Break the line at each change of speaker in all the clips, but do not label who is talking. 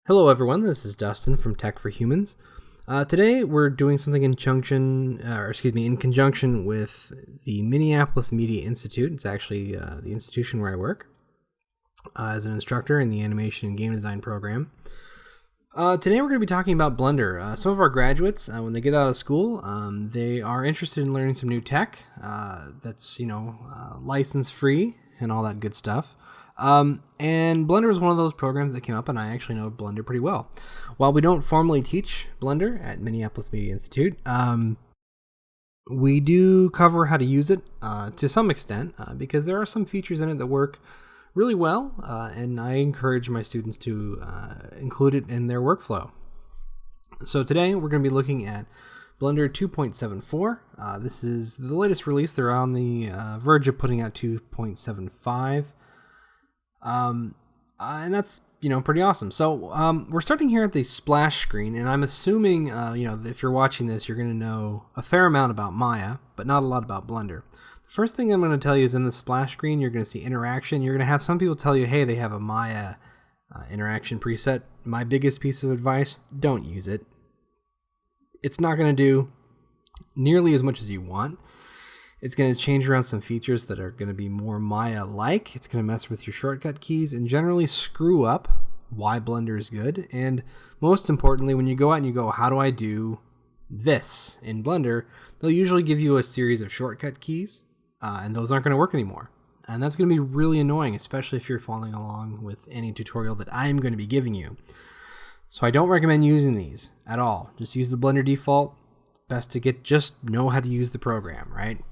Hello everyone, this is Dustin from Tech4Humans. Today we're doing something in conjunction with the Minneapolis Media Institute. It's actually the institution where I work as an instructor in the animation and game design program. Today we're going to be talking about Blender. Some of our graduates, when they get out of school, they are interested in learning some new tech that's license free and all that good stuff. And Blender is one of those programs that came up, and I actually know Blender pretty well. While we don't formally teach Blender at Minneapolis Media Institute, we do cover how to use it to some extent because there are some features in it that work really well, and I encourage my students to include it in their workflow. So today we're going to be looking at Blender 2.74. This is the latest release. They're on the verge of putting out 2.75. And that's, pretty awesome. So, we're starting here at the splash screen, and I'm assuming, if you're watching this, you're going to know a fair amount about Maya, but not a lot about Blender. The first thing I'm going to tell you is in the splash screen, you're going to see interaction. You're going to have some people tell you, hey, they have a Maya interaction preset. My biggest piece of advice, don't use it. It's not going to do nearly as much as you want. It's going to change around some features that are going to be more Maya-like. It's going to mess with your shortcut keys and generally screw up why Blender is good. And most importantly, when you go out and you go, how do I do this in Blender? They'll usually give you a series of shortcut keys, and those aren't going to work anymore. And that's going to be really annoying, especially if you're following along with any tutorial that I'm going to be giving you. So I don't recommend using these at all. Just use the Blender default. Best to just know how to use the program, right?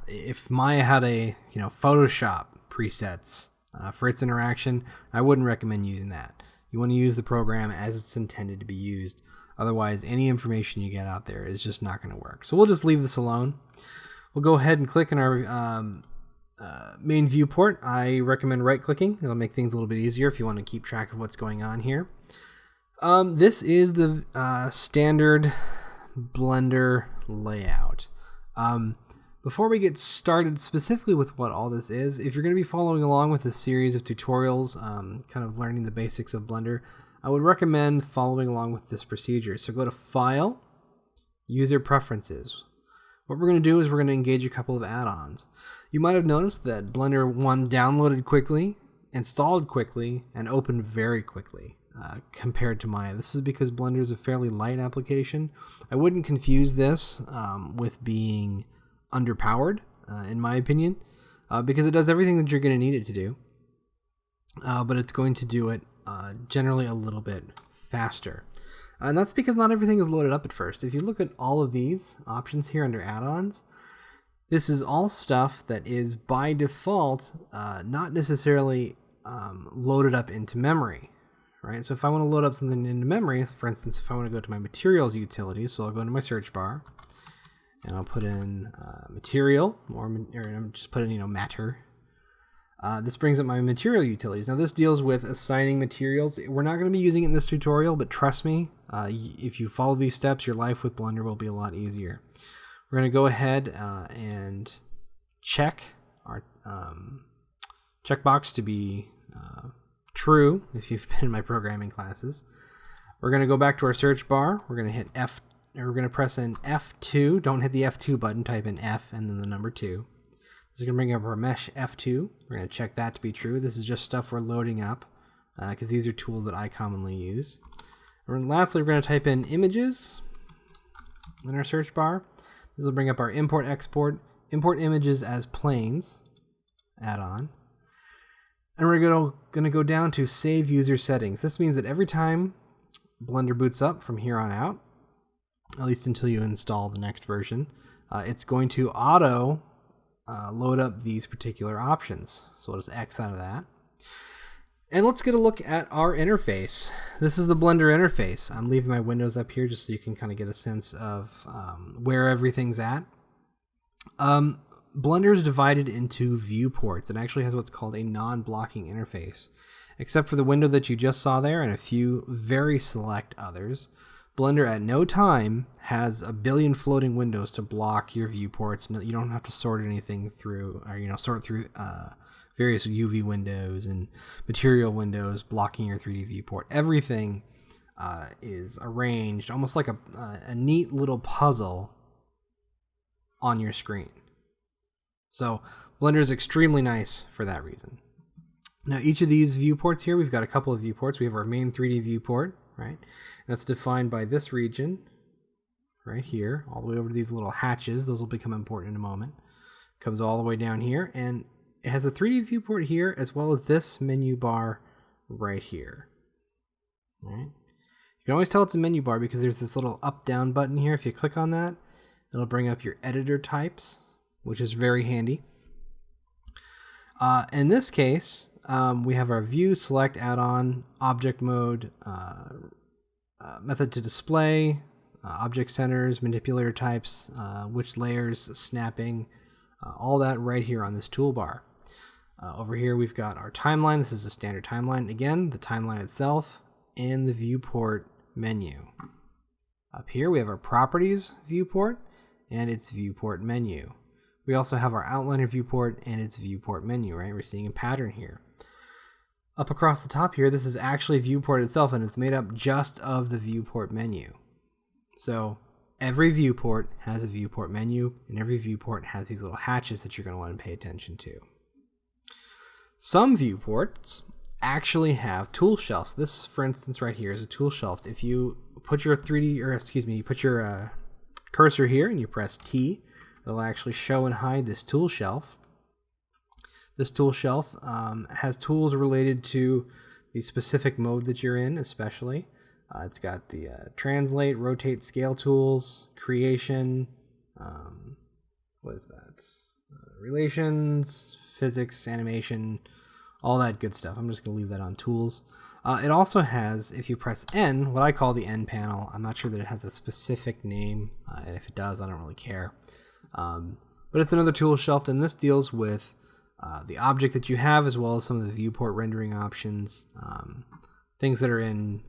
If Maya had a, Photoshop presets for its interaction, I wouldn't recommend using that. You want to use the program as it's intended to be used. Otherwise, any information you get out there is just not going to work. So we'll just leave this alone. We'll go ahead and click on our main viewport. I recommend right-clicking. It'll make things a little bit easier if you want to keep track of what's going on here. This is the standard Blender layout. Before we get started specifically with what all this is, if you're going to be following along with a series of tutorials, kind of learning the basics of Blender, I would recommend following along with this procedure. So go to File, User Preferences. What we're going to do is we're going to engage a couple of add-ons. You might have noticed that Blender 1 downloaded quickly, installed quickly, and opened very quickly compared to Maya. This is because Blender is a fairly light application. I wouldn't confuse this with being underpowered, in my opinion, because it does everything that you're going to need it to do, but it's going to do it generally a little bit faster. And that's because not everything is loaded up at first. If you look at all of these options here under add-ons, this is all stuff that is by default not necessarily loaded up into memory, right? So if I want to load up something into memory, for instance, if I want to go to my materials utility, so I'll go into my search bar, and I'll put in material, or I'm just put in, matter. This brings up my material utilities. Now this deals with assigning materials. We're not going to be using it in this tutorial, but trust me, if you follow these steps, your life with Blender will be a lot easier. We're going to go ahead and check our checkbox to be true if you've been in my programming classes. We're going to go back to our search bar. We're going to hit we're going to press in F2. Don't hit the F2 button. Type in F and then the number 2. This is going to bring up our mesh F2. We're going to check that to be true. This is just stuff we're loading up because these are tools that I commonly use. And lastly, we're going to type in images in our search bar. This will bring up our import images as planes add-on. And we're going to go down to save user settings. This means that every time Blender boots up from here on out, at least until you install the next version, it's going to auto load up these particular options. So we'll just X out of that. And let's get a look at our interface. This is the Blender interface. I'm leaving my windows up here just so you can kind of get a sense of where everything's at. Blender is divided into viewports. It actually has what's called a non-blocking interface. Except for the window that you just saw there and a few very select others, Blender at no time has a billion floating windows to block your viewports. You don't have to sort anything through, or sort through various UV windows and material windows blocking your 3D viewport. Everything is arranged almost like a neat little puzzle on your screen. So Blender is extremely nice for that reason. Now each of these viewports here, we've got a couple of viewports. We have our main 3D viewport, right? That's defined by this region right here, all the way over to these little hatches. Those will become important in a moment. Comes all the way down here, and it has a 3D viewport here as well as this menu bar right here. All right? You can always tell it's a menu bar because there's this little up-down button here. If you click on that, it'll bring up your editor types, which is very handy. In this case, we have our view, select, add-on, object mode, method to display, object centers, manipulator types, which layers, snapping, all that right here on this toolbar. Over here we've got our timeline. This is a standard timeline. Again, the timeline itself and the viewport menu. Up here we have our properties viewport and its viewport menu. We also have our outliner viewport and its viewport menu, right? We're seeing a pattern here. Up across the top here, this is actually viewport itself, and it's made up just of the viewport menu. So every viewport has a viewport menu, and every viewport has these little hatches that you're going to want to pay attention to. Some viewports actually have tool shelves. This, for instance, right here is a tool shelf. If you put your cursor here and you press T, it'll actually show and hide this tool shelf. This tool shelf has tools related to the specific mode that you're in, especially. It's got the translate, rotate, scale tools, creation, what is that? Relations, physics, animation, all that good stuff. I'm just going to leave that on tools. It also has, if you press N, what I call the N panel. I'm not sure that it has a specific name. If it does, I don't really care. But it's another tool shelf, and this deals with the object that you have as well as some of the viewport rendering options, things that are in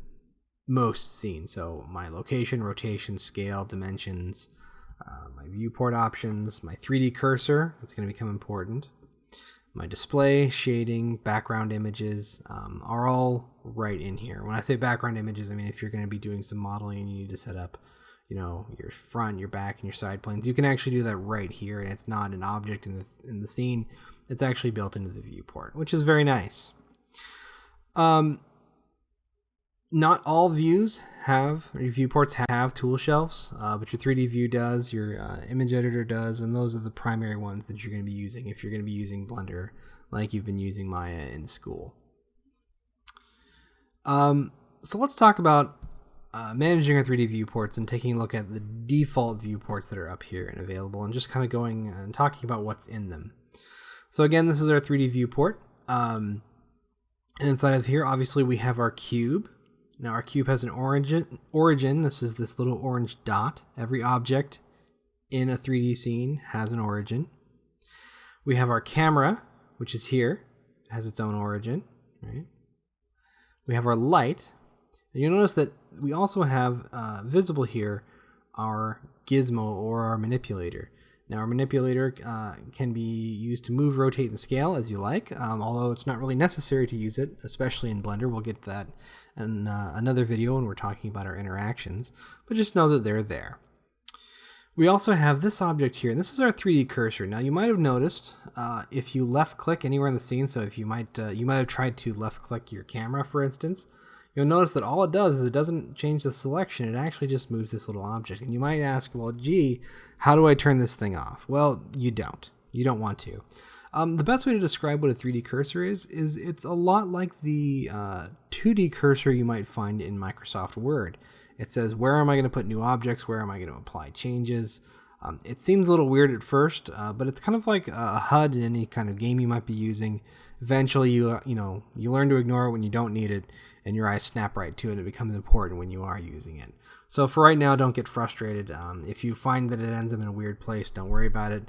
most scenes. So my location, rotation, scale, dimensions, my viewport options, my 3D cursor, that's going to become important. My display, shading, background images are all right in here. When I say background images, I mean if you're going to be doing some modeling and you need to set up, you know, your front, your back, and your side planes, you can actually do that right here, and it's not an object in the scene. It's actually built into the viewport, which is very nice. Not all viewports have tool shelves, but your 3D view does, your image editor does, and those are the primary ones that you're going to be using if you're going to be using Blender like you've been using Maya in school. So let's talk about managing our 3D viewports and taking a look at the default viewports that are up here and available, and just kind of going and talking about what's in them. So again, this is our 3D viewport. And inside of here, obviously, we have our cube. Now our cube has an origin. This is this little orange dot. Every object in a 3D scene has an origin. We have our camera, which is here. It has its own origin, right? We have our light. And you'll notice that we also have visible here our gizmo or our manipulator. Now our manipulator can be used to move, rotate, and scale as you like, although it's not really necessary to use it, especially in Blender. We'll get to that in another video when we're talking about our interactions, but just know that they're there. We also have this object here, and this is our 3D cursor. Now you might have noticed if you left click anywhere in the scene, so if you might have tried to left click your camera, for instance, you'll notice that all it does is it doesn't change the selection, it actually just moves this little object. And you might ask, well, gee, how do I turn this thing off? Well, you don't. You don't want to. The best way to describe what a 3D cursor is it's a lot like the 2D cursor you might find in Microsoft Word. It says, where am I going to put new objects? Where am I going to apply changes? It seems a little weird at first, but it's kind of like a HUD in any kind of game you might be using. Eventually, you learn to ignore it when you don't need it, and your eyes snap right to it. It becomes important when you are using it. So for right now, don't get frustrated. If you find that it ends up in a weird place, don't worry about it.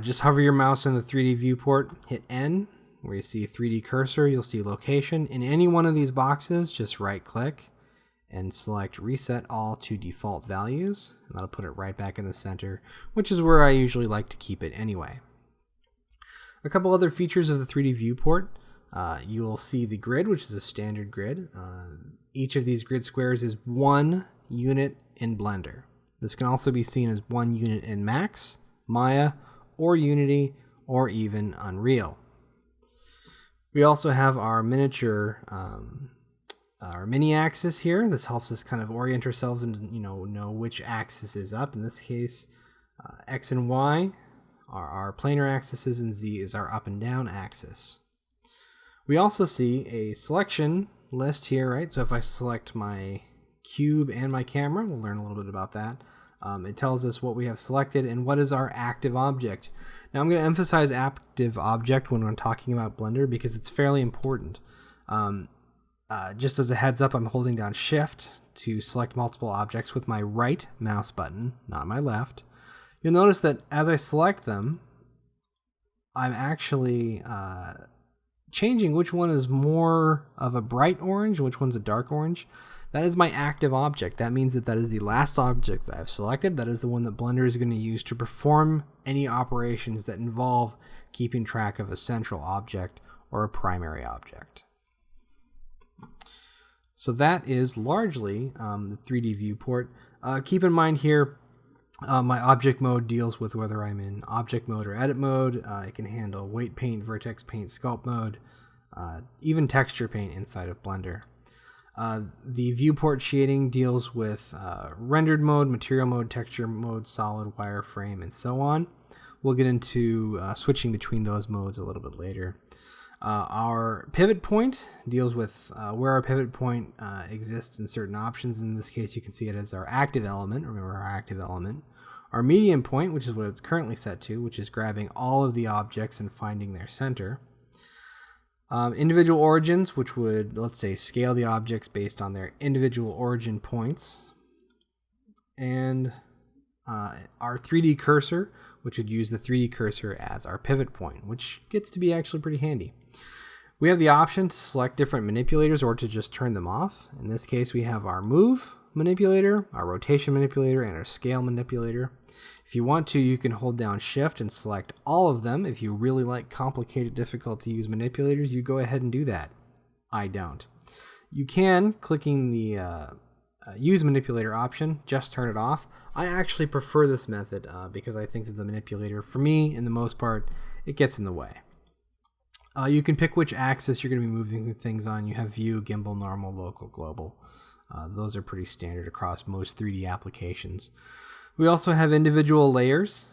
Just hover your mouse in the 3D viewport, hit N, where you see 3D cursor, you'll see location. In any one of these boxes, just right click and select reset all to default values, and that'll put it right back in the center, which is where I usually like to keep it anyway. A couple other features of the 3D viewport. You'll see the grid, which is a standard grid. Each of these grid squares is one unit in Blender. This can also be seen as one unit in Max, Maya, or Unity, or even Unreal. We also have our miniature, our mini axis here. This helps us kind of orient ourselves and know which axis is up. In this case, X and Y are our planar axes, and Z is our up and down axis. We also see a selection list here, right? So if I select my cube and my camera, we'll learn a little bit about that. It tells us what we have selected and what is our active object. Now I'm going to emphasize active object when I'm talking about Blender because it's fairly important. Just as a heads up, I'm holding down Shift to select multiple objects with my right mouse button, not my left. You'll notice that as I select them, I'm actually changing which one is more of a bright orange, which one's a dark orange. That is my active object. That means that is the last object that I've selected. That is the one that Blender is going to use to perform any operations that involve keeping track of a central object or a primary object. So that is largely the 3D viewport. Keep in mind here, my object mode deals with whether I'm in object mode or edit mode. It can handle weight paint, vertex paint, sculpt mode, even texture paint inside of Blender. The viewport shading deals with rendered mode, material mode, texture mode, solid, wireframe, and so on. We'll get into switching between those modes a little bit later. Our pivot point deals with where our pivot point exists in certain options. In this case, you can see it as our active element. Remember our active element. Our median point, which is what it's currently set to, which is grabbing all of the objects and finding their center. Individual origins, which would, let's say, scale the objects based on their individual origin points. And our 3D cursor, which would use the 3D cursor as our pivot point, which gets to be actually pretty handy. We have the option to select different manipulators or to just turn them off. In this case, we have our move manipulator, our rotation manipulator, and our scale manipulator. If you want to, you can hold down Shift and select all of them. If you really like complicated, difficult to use manipulators, you go ahead and do that. I don't. You can, clicking the use manipulator option, just turn it off. I actually prefer this method because I think that the manipulator, for me, in the most part, it gets in the way. You can pick which axis you're going to be moving things on. You have view, gimbal, normal, local, global. Those are pretty standard across most 3D applications. We also have individual layers.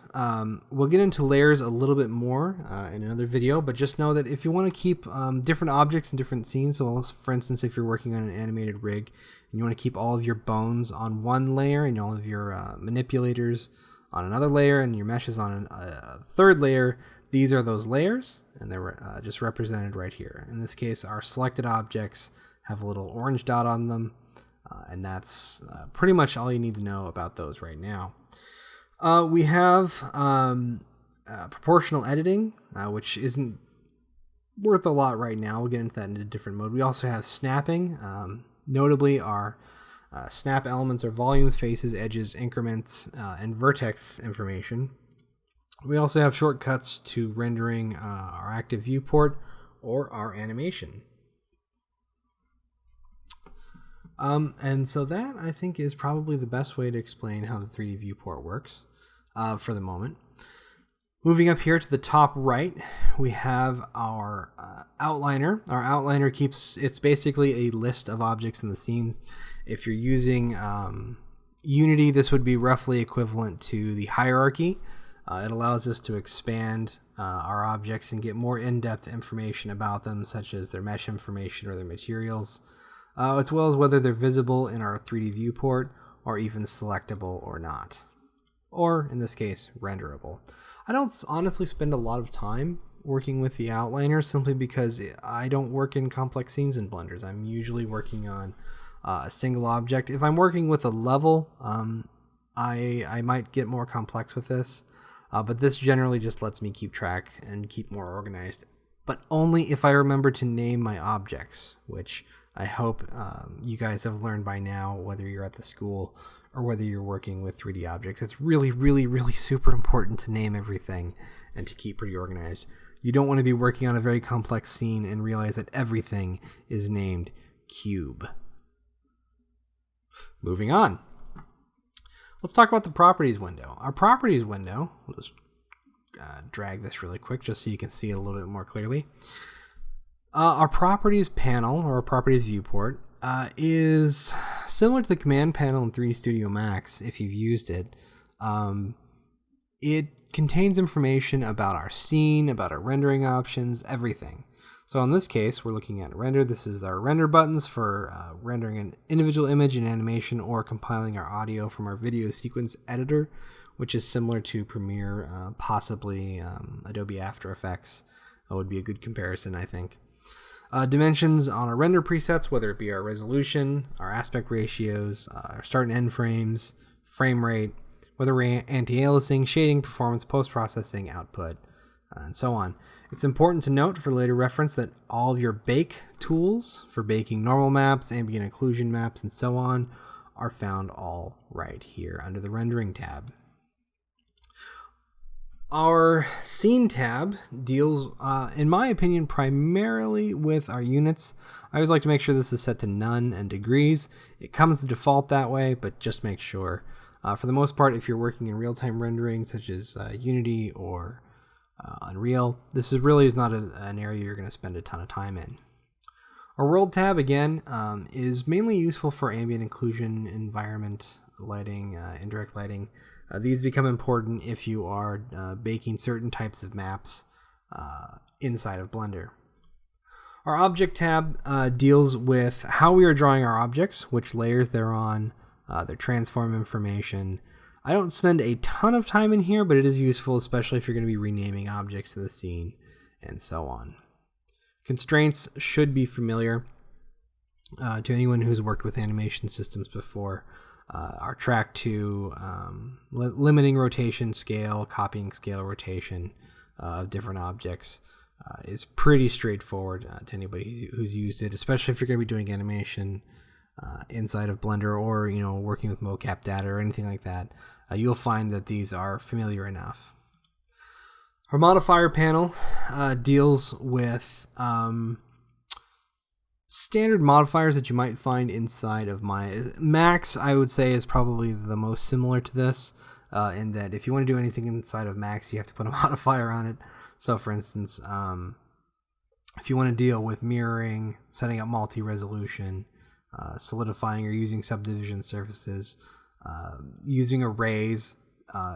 We'll get into layers a little bit more in another video, but just know that if you want to keep different objects in different scenes, so for instance, if you're working on an animated rig and you want to keep all of your bones on one layer and all of your manipulators on another layer and your meshes on a third layer, these are those layers, and they're just represented right here. In this case, our selected objects have a little orange dot on them. And that's pretty much all you need to know about those right now. We have proportional editing, which isn't worth a lot right now. We'll get into that in a different mode. We also have snapping. Notably, our snap elements are volumes, faces, edges, increments, and vertex information. We also have shortcuts to rendering our active viewport or our animation. And so that, I think, is probably the best way to explain how the 3D viewport works for the moment. Moving up here to the top right, we have our outliner. Our outliner it's basically a list of objects in the scenes. If you're using Unity, this would be roughly equivalent to the hierarchy. It allows us to expand our objects and get more in-depth information about them, such as their mesh information or their materials. As well as whether they're visible in our 3D viewport or even selectable or not. Or, in this case, renderable. I don't honestly spend a lot of time working with the outliner simply because I don't work in complex scenes in Blenders. I'm usually working on a single object. If I'm working with a level, I might get more complex with this. But this generally just lets me keep track and keep more organized. But only if I remember to name my objects, which I hope you guys have learned by now, whether you're at the school or whether you're working with 3D objects. It's really, really, really super important to name everything and to keep pretty organized. You don't want to be working on a very complex scene and realize that everything is named cube. Moving on. Let's talk about the properties window. Our properties window, we'll just drag this really quick just so you can see it a little bit more clearly. Our properties panel, or our properties viewport, is similar to the command panel in 3D Studio Max if you've used it. It contains information about our scene, about our rendering options, everything. So in this case, we're looking at render. This is our render buttons for rendering an individual image in animation or compiling our audio from our video sequence editor, which is similar to Premiere, possibly Adobe After Effects. That would be a good comparison, I think. Dimensions on our render presets, whether it be our resolution, our aspect ratios, our start and end frames, frame rate, whether we're anti-aliasing, shading, performance, post-processing, output, and so on. It's important to note for later reference that all of your bake tools for baking normal maps, ambient occlusion maps, and so on are found all right here under the rendering tab. Our scene tab deals, in my opinion, primarily with our units. I always like to make sure this is set to none and degrees. It comes to default that way, but just make sure. For the most part, if you're working in real-time rendering, such as Unity or Unreal, this is not an area you're going to spend a ton of time in. Our world tab, again, is mainly useful for ambient occlusion, environment lighting, indirect lighting. These become important if you are baking certain types of maps inside of Blender. Our object tab deals with how we are drawing our objects, which layers they're on, their transform information. I don't spend a ton of time in here, but it is useful, especially if you're going to be renaming objects in the scene and so on. Constraints should be familiar to anyone who's worked with animation systems before. Our track to limiting rotation scale, copying scale rotation of different objects is pretty straightforward to anybody who's used it, especially if you're going to be doing animation inside of Blender or working with mocap data or anything like that. You'll find that these are familiar enough. Our modifier panel deals with standard modifiers that you might find inside of Maya. Max, I would say, is probably the most similar to this, in that if you want to do anything inside of Max, you have to put a modifier on it. So for instance, if you want to deal with mirroring, setting up multi-resolution, solidifying or using subdivision surfaces, using arrays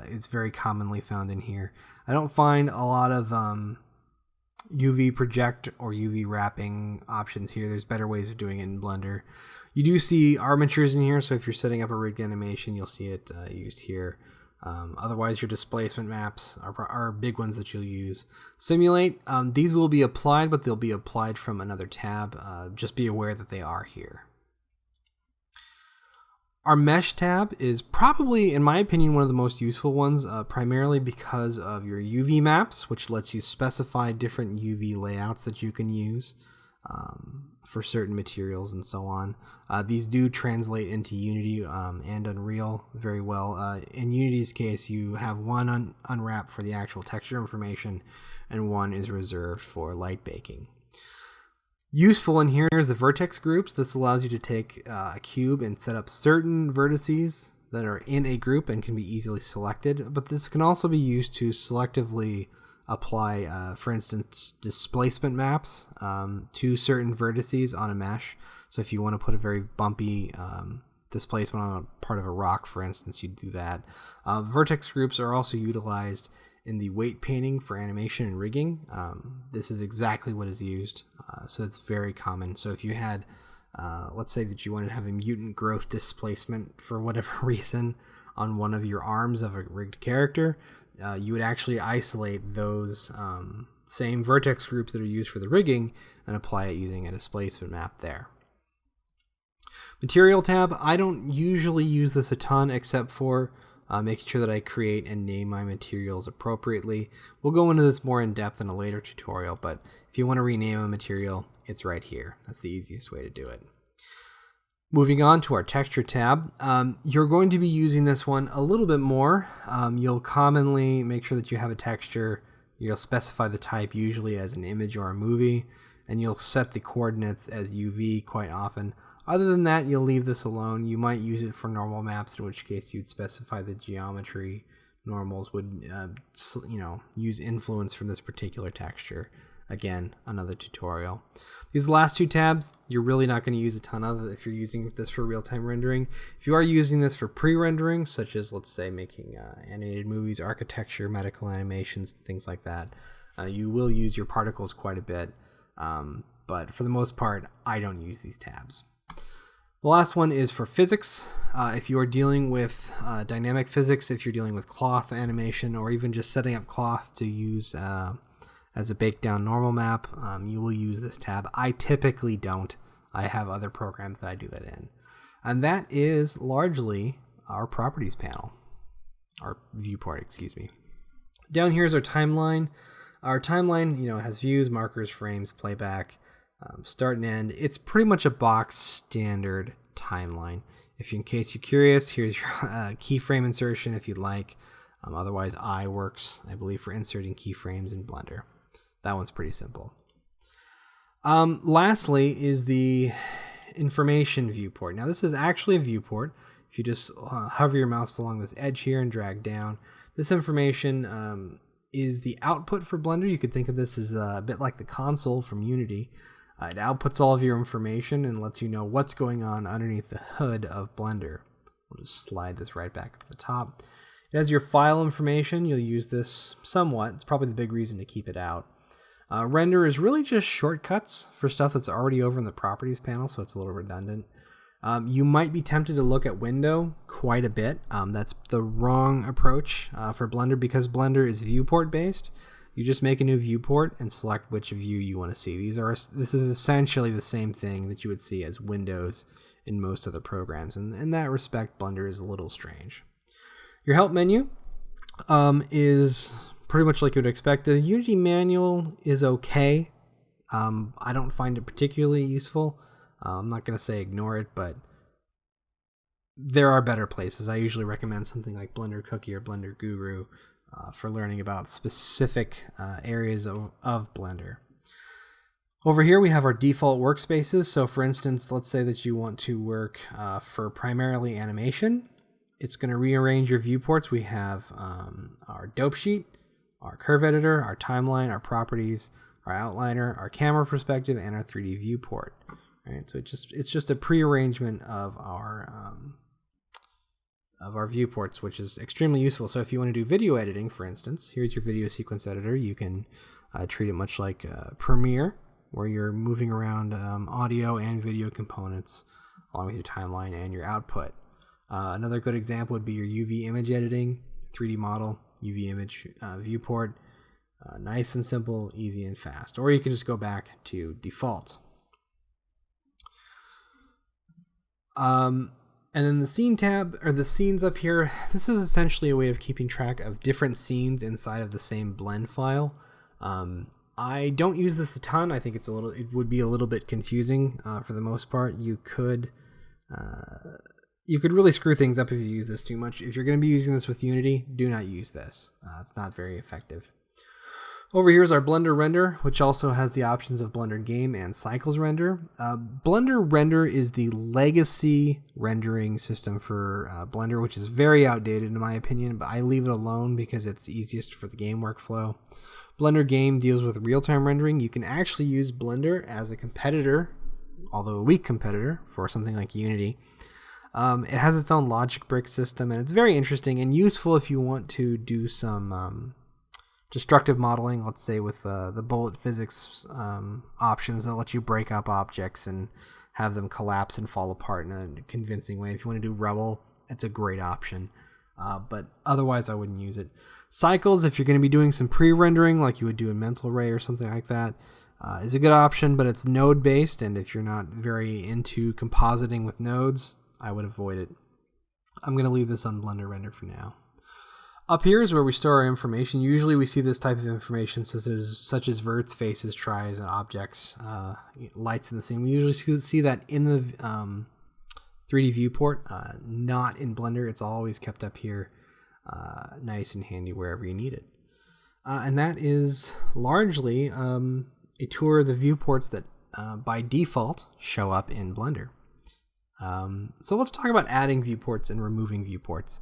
is very commonly found in here. I don't find a lot of UV project or UV wrapping options here. There's better ways of doing it in Blender. You do see armatures in here, so if you're setting up a rigged animation, you'll see it used here. Otherwise, your displacement maps are big ones that you'll use. Simulate, these will be applied, but they'll be applied from another tab. Just be aware that they are here. Our mesh tab is probably, in my opinion, one of the most useful ones, primarily because of your UV maps, which lets you specify different UV layouts that you can use for certain materials and so on. These do translate into Unity and Unreal very well. In Unity's case, you have one unwrap for the actual texture information, and one is reserved for light baking. Useful in here is the vertex groups. This allows you to take a cube and set up certain vertices that are in a group and can be easily selected, but this can also be used to selectively apply, for instance, displacement maps to certain vertices on a mesh. So if you want to put a very bumpy displacement on a part of a rock, for instance, you'd do that. Vertex groups are also utilized in the weight painting for animation and rigging. This is exactly what is used, so it's very common. So if you had, let's say that you wanted to have a mutant growth displacement for whatever reason on one of your arms of a rigged character, you would actually isolate those same vertex groups that are used for the rigging and apply it using a displacement map there. Material tab, I don't usually use this a ton except for making sure that I create and name my materials appropriately. We'll go into this more in depth in a later tutorial, but if you want to rename a material, it's right here. That's the easiest way to do it. Moving on to our texture tab, you're going to be using this one a little bit more. You'll commonly make sure that you have a texture You'll specify the type usually as an image or a movie, and you'll set the coordinates as UV quite often. Other than that, you'll leave this alone. You might use it for normal maps, in which case you'd specify the geometry. Normals would, use influence from this particular texture. Again, another tutorial. These last two tabs, you're really not going to use a ton of if you're using this for real-time rendering. If you are using this for pre-rendering, such as, let's say, making animated movies, architecture, medical animations, things like that, you will use your particles quite a bit. But for the most part, I don't use these tabs. The last one is for physics. If you are dealing with dynamic physics, if you're dealing with cloth animation, or even just setting up cloth to use as a baked down normal map, you will use this tab. I typically don't. I have other programs that I do that in. And that is largely our properties panel, our viewport, excuse me. Down here is our timeline. Our timeline, has views, markers, frames, playback, start and end. It's pretty much a box standard timeline. In case you're curious, here's your keyframe insertion if you'd like. Otherwise, I works, I believe, for inserting keyframes in Blender. That one's pretty simple. Lastly is the information viewport. Now, this is actually a viewport. If you just hover your mouse along this edge here and drag down, this information is the output for Blender. You could think of this as a bit like the console from Unity. It outputs all of your information and lets you know what's going on underneath the hood of Blender. We'll just slide this right back up to the top. It has your file information. You'll use this somewhat. It's probably the big reason to keep it out. Render is really just shortcuts for stuff that's already over in the properties panel, so it's a little redundant. You might be tempted to look at window quite a bit. That's the wrong approach for Blender, because Blender is viewport based. You just make a new viewport and select which view you want to see. This is essentially the same thing that you would see as windows in most other programs, and in that respect, Blender is a little strange. Your help menu is pretty much like you would expect. The Unity manual is okay. I don't find it particularly useful. I'm not going to say ignore it, but there are better places. I usually recommend something like Blender Cookie or Blender Guru for learning about specific areas of Blender. Over here we have our default workspaces. So for instance, let's say that you want to work for primarily animation. It's going to rearrange your viewports. We have our dope sheet, our curve editor, our timeline, our properties, our outliner, our camera perspective, and our 3D viewport. Right? So it's just a pre-arrangement of our viewports, which is extremely useful. So if you want to do video editing, for instance, here's your video sequence editor. You can treat it much like Premiere, where you're moving around audio and video components along with your timeline and your output. Another good example would be your UV image editing, 3D model, UV image viewport. Nice and simple, easy and fast. Or you can just go back to default. And then the scene tab, or the scenes up here, this is essentially a way of keeping track of different scenes inside of the same blend file. I don't use this a ton. I think it would be a little bit confusing for the most part. You could really screw things up if you use this too much. If you're going to be using this with Unity, do not use this. It's not very effective. Over here is our Blender Render, which also has the options of Blender Game and Cycles Render. Blender Render is the legacy rendering system for Blender, which is very outdated in my opinion, but I leave it alone because it's easiest for the game workflow. Blender Game deals with real-time rendering. You can actually use Blender as a competitor, although a weak competitor, for something like Unity. It has its own logic brick system, and it's very interesting and useful if you want to do some destructive modeling, let's say with the bullet physics options that let you break up objects and have them collapse and fall apart in a convincing way. If you want to do Rebel, it's a great option, but otherwise I wouldn't use it. Cycles, if you're going to be doing some pre-rendering like you would do in Mental Ray or something like that, is a good option, but it's node based, and if you're not very into compositing with nodes, I would avoid it. I'm going to leave this on Blender Render for now. Up here is where we store our information. Usually we see this type of information such as verts, faces, tries, and objects, lights in the scene. We usually see that in the 3D viewport, not in Blender. It's always kept up here, nice and handy wherever you need it. and that is largely a tour of the viewports that by default show up in Blender. So let's talk about adding viewports and removing viewports.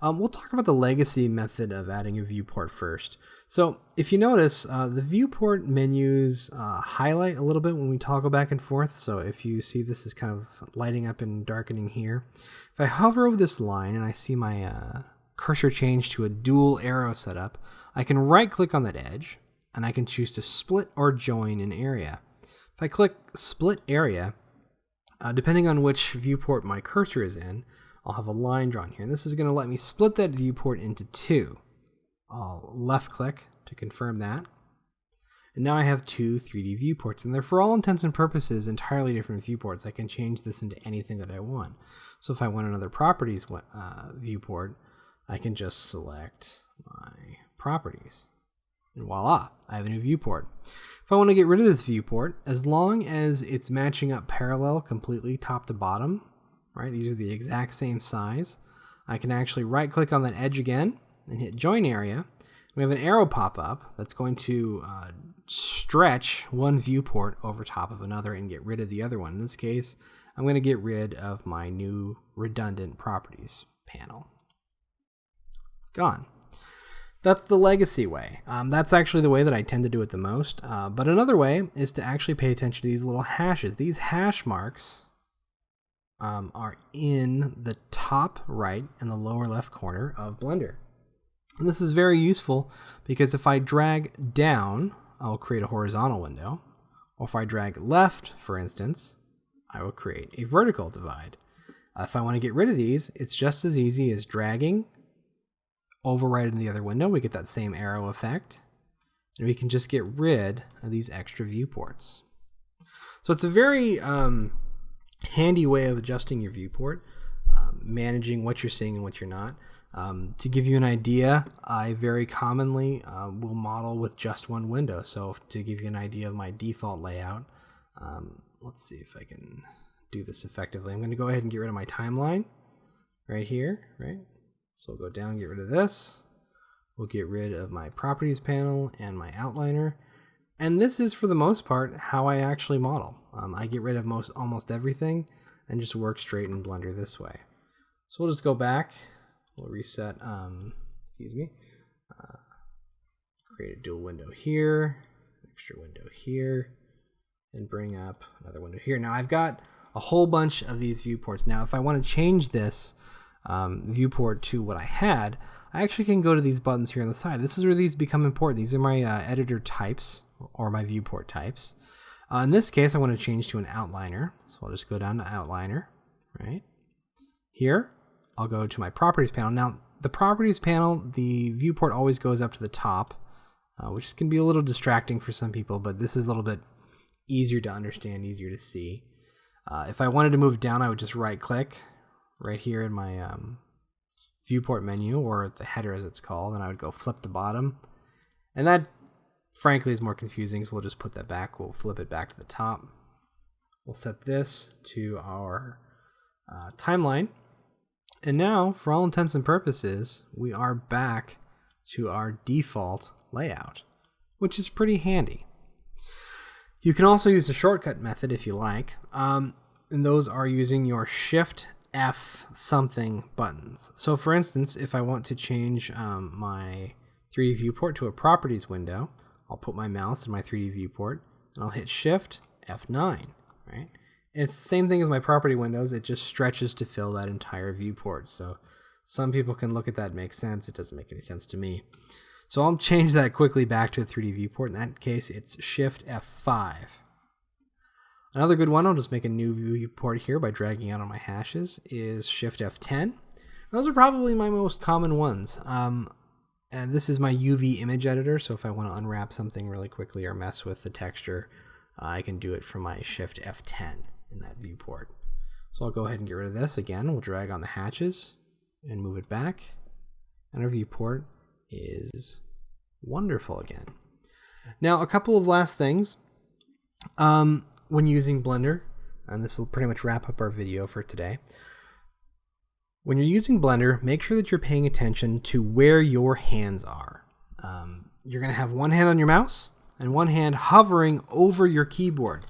We'll talk about the legacy method of adding a viewport first. So if you notice, the viewport menus highlight a little bit when we toggle back and forth. So if you see this is kind of lighting up and darkening here, if I hover over this line and I see my cursor change to a dual arrow setup, I can right click on that edge and I can choose to split or join an area. If I click split area, depending on which viewport my cursor is in, I'll have a line drawn here. And this is going to let me split that viewport into two. I'll left click to confirm that. And now I have two 3D viewports, and they're for all intents and purposes entirely different viewports. I can change this into anything that I want. So if I want another properties viewport, I can just select my properties. And voila, I have a new viewport. If I want to get rid of this viewport, as long as it's matching up parallel completely top to bottom, right? These are the exact same size. I can actually right click on that edge again and hit join area. We have an arrow pop up that's going to stretch one viewport over top of another and get rid of the other one. In this case, I'm going to get rid of my new redundant properties panel. Gone. That's the legacy way. That's actually the way that I tend to do it the most. But another way is to actually pay attention to these little hashes. These hash marks are in the top right and the lower left corner of Blender. And this is very useful because if I drag down, I'll create a horizontal window. Or if I drag left, for instance, I will create a vertical divide. If I want to get rid of these, it's just as easy as dragging, overwriting the other window. We get that same arrow effect. And we can just get rid of these extra viewports. So it's a very handy way of adjusting your viewport, managing what you're seeing and what you're not. To give you an idea, I very commonly will model with just one window. So to give you an idea of my default layout, let's see if I can do this effectively. I'm going to go ahead and get rid of my timeline right here, right? So we'll go down, get rid of this. We'll get rid of my properties panel and my outliner. And this is, for the most part, how I actually model. I get rid of almost everything and just work straight in Blender this way. So we'll just go back. We'll reset, create a dual window here, extra window here, and bring up another window here. Now I've got a whole bunch of these viewports. Now if I want to change this viewport to what I had, I actually can go to these buttons here on the side. This is where these become important. These are my editor types, or my viewport types. In this case, I want to change to an outliner. So I'll just go down to outliner, right? Here, I'll go to my properties panel. Now, the properties panel, the viewport always goes up to the top, which can be a little distracting for some people, but this is a little bit easier to understand, easier to see. If I wanted to move down, I would just right click right here in my viewport menu, or the header as it's called, and I would go flip to bottom. And that, frankly, is more confusing, so we'll just put that back. We'll flip it back to the top. We'll set this to our timeline. And now, for all intents and purposes, we are back to our default layout, which is pretty handy. You can also use the shortcut method if you like, and those are using your Shift F something buttons. So for instance, if I want to change my 3D viewport to a properties window, I'll put my mouse in my 3D viewport and I'll hit Shift F9, right? And it's the same thing as my property windows. It just stretches to fill that entire viewport. So some people can look at that and make sense. It doesn't make any sense to me. So I'll change that quickly back to a 3D viewport. In that case, it's Shift F5. Another good one, I'll just make a new viewport here by dragging out on my hashes, is Shift F10. Those are probably my most common ones. And this is my UV image editor, so if I want to unwrap something really quickly or mess with the texture, I can do it from my Shift F10 in that viewport. So I'll go ahead and get rid of this. Again, we'll drag on the hatches and move it back, and our viewport is wonderful again. Now, a couple of last things. When using Blender, and this will pretty much wrap up our video for today. When you're using Blender, make sure that you're paying attention to where your hands are. you're going to have one hand on your mouse and one hand hovering over your keyboard.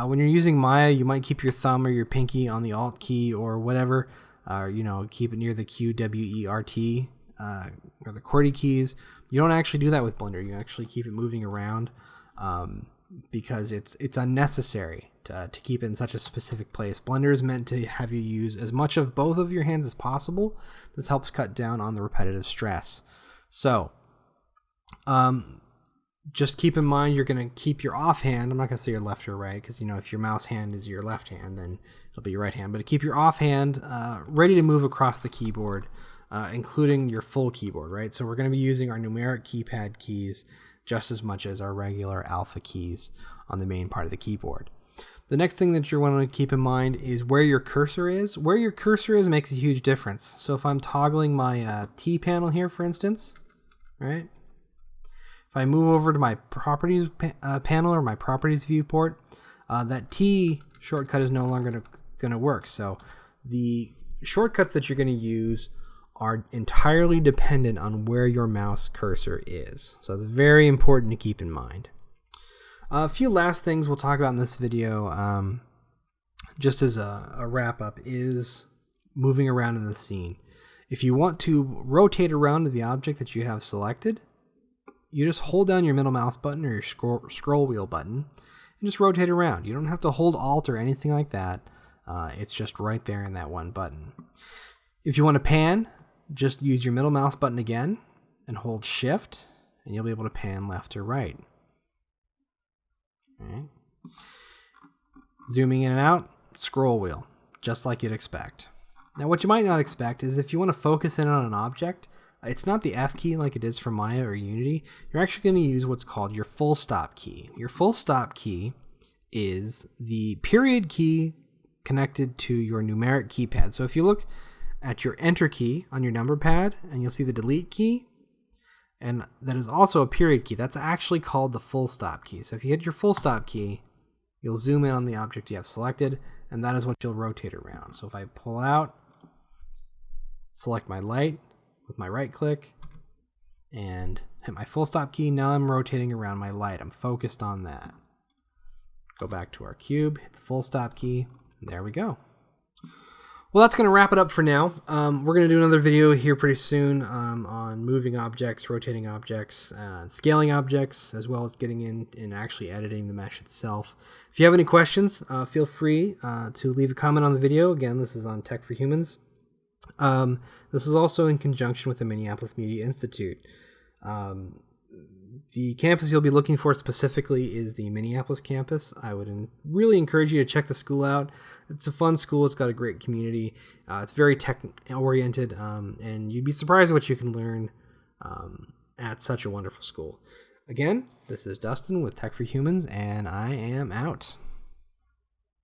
When you're using Maya, you might keep your thumb or your pinky on the Alt key or whatever, keep it near the Q, W, E, R, T, or the QWERTY keys. You don't actually do that with Blender. You actually keep it moving around because it's unnecessary to keep it in such a specific place. Blender is meant to have you use as much of both of your hands as possible. This helps cut down on the repetitive stress. So, just keep in mind you're going to keep your offhand. I'm not going to say your left or right because, if your mouse hand is your left hand, then it'll be your right hand. But keep your offhand ready to move across the keyboard, including your full keyboard, right? So we're going to be using our numeric keypad keys just as much as our regular alpha keys on the main part of the keyboard. The next thing that you're want to keep in mind is where your cursor is. Where your cursor is makes a huge difference. So if I'm toggling my T panel here, for instance, right? If I move over to my properties panel or my properties viewport, that T shortcut is no longer going to work. So the shortcuts that you're going to use are entirely dependent on where your mouse cursor is. So it's very important to keep in mind. A few last things we'll talk about in this video, just as a wrap up, is moving around in the scene. If you want to rotate around to the object that you have selected, you just hold down your middle mouse button or your scroll wheel button and just rotate around. You don't have to hold Alt or anything like that. It's just right there in that one button. If you want to pan, just use your middle mouse button again and hold Shift, and you'll be able to pan left or right. Okay. Zooming in and out, scroll wheel, just like you'd expect. Now what you might not expect is if you want to focus in on an object, it's not the F key like it is for Maya or Unity. You're actually going to use what's called your full stop key. Your full stop key is the period key connected to your numeric keypad. So if you look at your enter key on your number pad, and you'll see the delete key, and that is also a period key. That's actually called the full stop key. So if you hit your full stop key, you'll zoom in on the object you have selected, and that is what you'll rotate around. So if I pull out, select my light with my right click, and hit my full stop key, now I'm rotating around my light. I'm focused on that. Go back to our cube, hit the full stop key, and there we go. Well, that's going to wrap it up for now. We're going to do another video here pretty soon on moving objects, rotating objects, scaling objects, as well as getting in and actually editing the mesh itself. If you have any questions, feel free to leave a comment on the video. Again, this is on Tech4Humans. This is also in conjunction with the Minneapolis Media Institute. The campus you'll be looking for specifically is the Minneapolis campus. I would really encourage you to check the school out. It's a fun school. It's got a great community. It's very tech-oriented, and you'd be surprised what you can learn at such a wonderful school. Again, this is Dustin with Tech4Humans, and I am out.